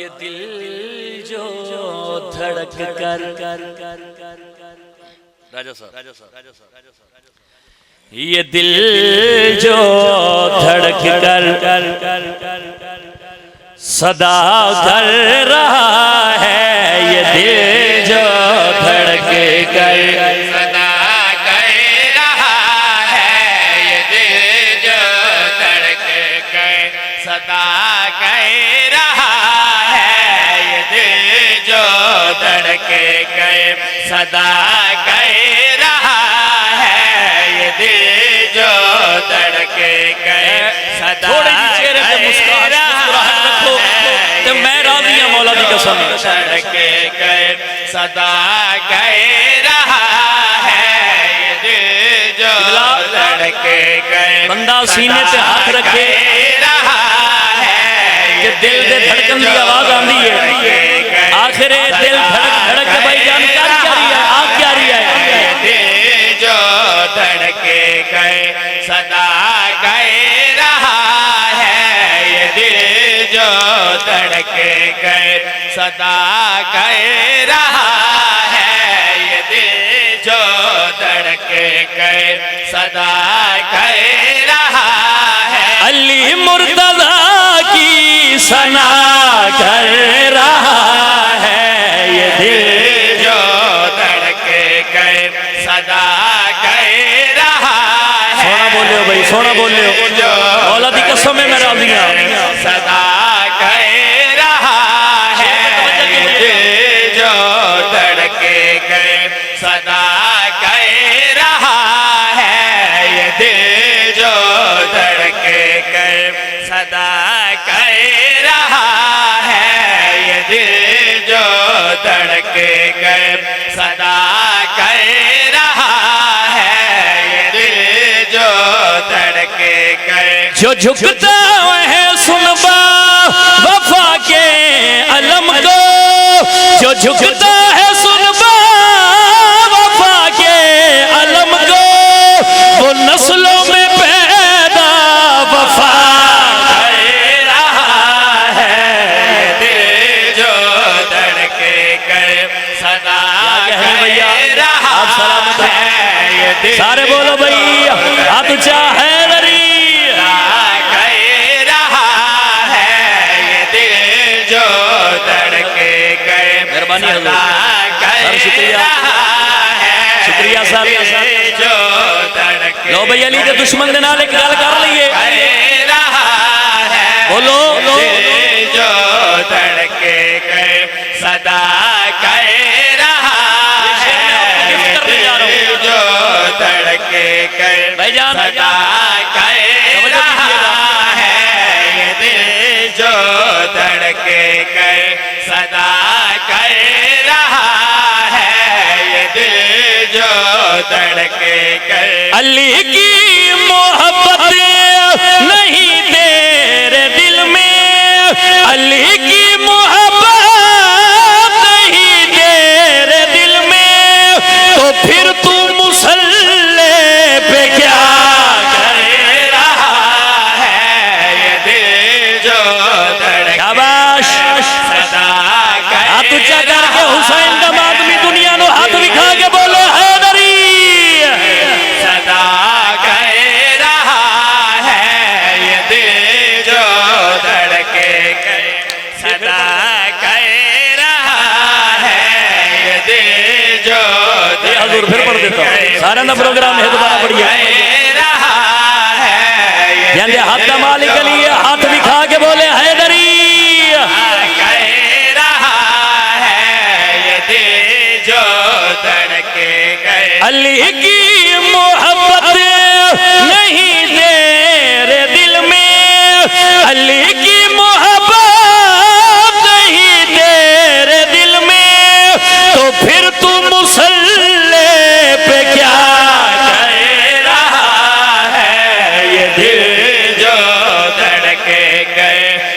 یہ دل جو دھڑک کر راجہ صاحب یہ دل جو دھڑک کر صدا کر رہا ہے یہ دل جو دھڑک کر صدا کر رہا ہے یہ دل جو دھڑک کر صدا کر رہا ہے یہ دل جو دھڑک کر صدا کر رہا ہے یہ دل جو دھڑک کر صدا تھوڑی جی چہرے پہ مسکراہٹ رکھو تو میں راضی ہوں مولا دی قسم دھڑک کر صدا کر رہا ہے یہ دل جو دھڑک کر بندہ سینے تے ہاتھ رکھے کہ دل دے دھڑکن دی آواز آندی ہے آخر دل دھڑک دھڑک بھائی جان کر کیا رہی ہے آپ کیا رہی ہے دل جو دھڑک کر صدا کر رہا ہے یہ دل جو دھڑک کر صدا کر رہا ہے یہ دل جو دھڑک کر صدا کر رہا ہے علی مرتضیٰ کی ثنا کر رہا ہے یہ دل جو دھڑک کر صدا کر رہا ہے سونا بولیو بھائی سونا بولیو مولا دی قسم میں راضی ہوں صدا کر رہا ہے یہ دل جو دھڑک کر صدا کر رہا ہے یہ دل جو دھڑک کر صدا کر رہا ہے یہ دل جو دھڑک کر صدا کر رہا ہے یہ دل جو دھڑک کر جو جھکتا ہے سنبا وفا کے علم کو جو جھکتا ہے سنبا وفا کے علم کو وہ نسلوں میں پیدا وفا کر رہا ہے یہ دل جو دھڑک کر صدا کر رہا ہے یہ دل سارے بولو بھئی ہاتھ اونچا ہے دری کر رہا ہے یہ دل جو دھڑک کر مہربانی حضور صدا کر سر شکریہ رہا ہے شکریہ یہ صاحب دل جو دھڑک لو بھئی علی دے دشمن دے نال ایک گل کر لئیے کر رہا ہے بولو دل جو دھڑک کر صدا کر رہا ہے یہ دل جو دھڑک کر بھائی جان صدا کر رہا ہے یہ دل جو دھڑک کر صدا کر رہا ہے یہ دل جو دھڑک کر علی کی محبت نہیں تیرے دل میں علی کی محبت نہیں تیرے دل میں تو پھر تو مسلح پہ کیا کر رہا ہے یہ دل جو دھڑک شاباش صدا کر ہاتھ اونچا کر کے حسین دم آدمی دنیا نو ہاتھ دکھا کے بولو حیدری صدا کر رہا ہے یہ دل جو دھڑک کر صدا کر رہا ہے یہ دل جو حضور پھر پڑھ دیتا ہوں سارے نا پروگرام ہے دوبارہ پڑھیے رہا ہے جاندے ہاتھ مالک علی ہاتھ دکھا کے بولے حیدری کر رہا ہے یہ دل جو دھڑک کر علی کی محبت نہیں تیرے دل میں علی کی محبت نہیں تیرے دل میں تو پھر تو مسلح پہ کیا کر رہا ہے یہ دل جو دھڑک کر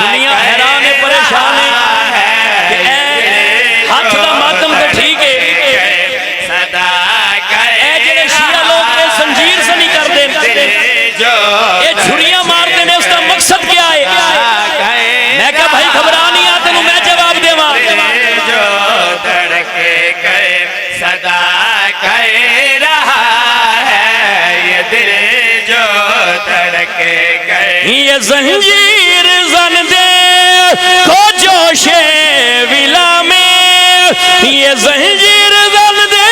دنیا حیران ہے پریشان ہے کہ اے ہاتھ دا ماتم تو ٹھیک ہے سدا اے جڑے شیعہ لوگ اے زنجیر سے نہیں کر دیں اے چھریاں مار دینے اس کا مقصد کیا ہے میں کہا بھائی گھبرا نہیں آتے نو میں جواب دے ماں جو دھڑکے گئے صدا کہہ رہا ہے یہ دل جو دھڑکے گئے یہ زنجیر زن دے کو جوش ولا میں یہ زنجیر زن دے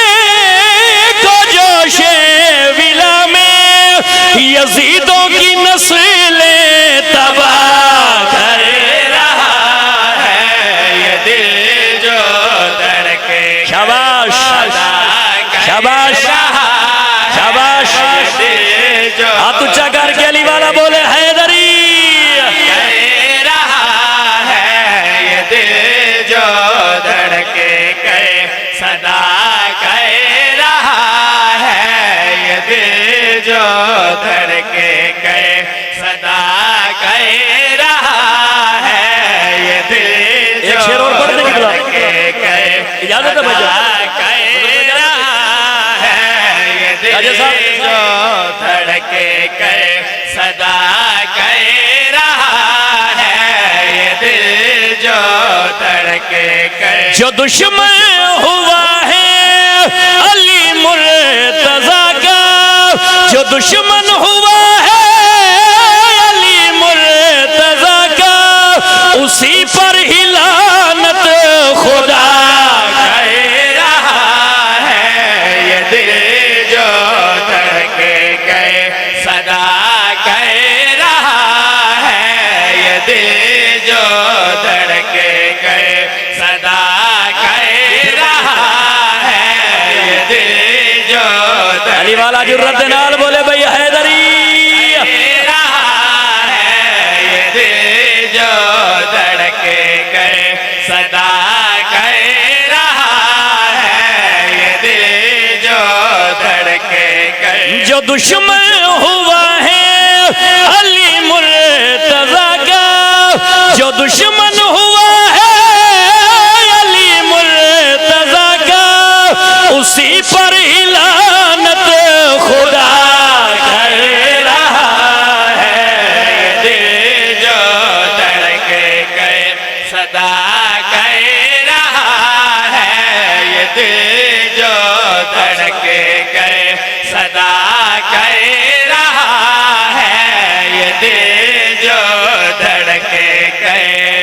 کو جوش ولا میں یزیدوں کی نسل تباہ کر رہا ہے یہ دل جو دھڑکے شاباش شاباش شاباش دل جو ہاتھ اچھا کر کے علی والا بولے حیدری کہہ رہا ہے یہ دل جو دھڑکے گئے صدا کہہ رہا ہے یہ دل جو دھڑکے گئے صدا کہہ رہا ہے یہ دل ایک شعر اور پڑھنے کی بلا دھڑکے گئے اجازت ہے بھائی کہہ رہا ہے یہ دل جو دھڑکے گئے صدا کہہ رہا ہے یہ دل جو دھڑکے گئے جو دشمن ہوا ہے علی مرتضیٰ کا جو دشمن ہوا ہے علی مرتضیٰ کا اسی پر ہی لعنت خدا کہہ رہا ہے یہ دل جو دھڑکے گئے صدا کہہ رہا ہے یہ دل جو دھڑکے گئے صدا کہہ رہا ہے یہ دل جو علی والا جرت نال بولے بھئی حیدری رہا ہے یہ دل جو دھڑکے گئے صدا کہہ رہا ہے یہ دل جو دھڑکے گئے جو دشمن ہوا ہے علی مرتضیٰ کا جو دشمن ہوا ہے علی مرتضیٰ کا اسی پر ہی لعنت خدا کر رہا ہے دل جو دھڑکے گئے صدا کہہ رہا ہے یہ دل جو دھڑکے گئے صدا کہہ رہا ہے یہ دل جو دھڑکے گئے